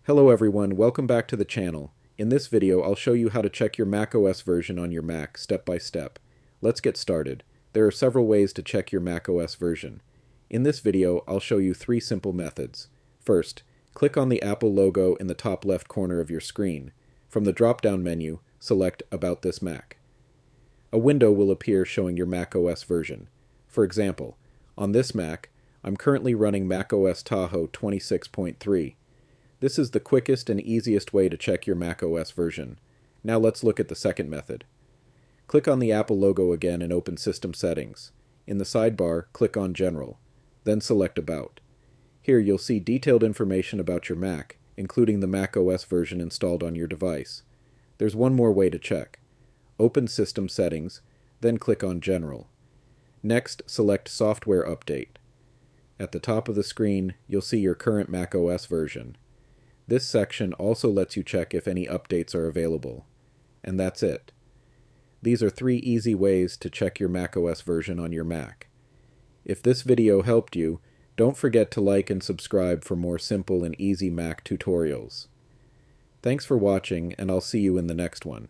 Hello everyone, welcome back to the channel. In this video, I'll show you how to check your macOS version on your Mac step by step. Let's get started. There are several ways to check your macOS version. In this video, I'll show you 3 simple methods. First, click on the Apple logo in the top left corner of your screen. From the drop-down menu, select About This Mac. A window will appear showing your macOS version. For example, on this Mac, I'm currently running macOS Tahoe 26.3. This is the quickest and easiest way to check your macOS version. Now let's look at the second method. Click on the Apple logo again and open System Settings. In the sidebar, click on General, then select About. Here you'll see detailed information about your Mac, including the macOS version installed on your device. There's one more way to check. Open System Settings, then click on General. Next, select Software Update. At the top of the screen, you'll see your current macOS version. This section also lets you check if any updates are available. And that's it. These are 3 easy ways to check your macOS version on your Mac. If this video helped you, don't forget to like and subscribe for more simple and easy Mac tutorials. Thanks for watching, and I'll see you in the next one.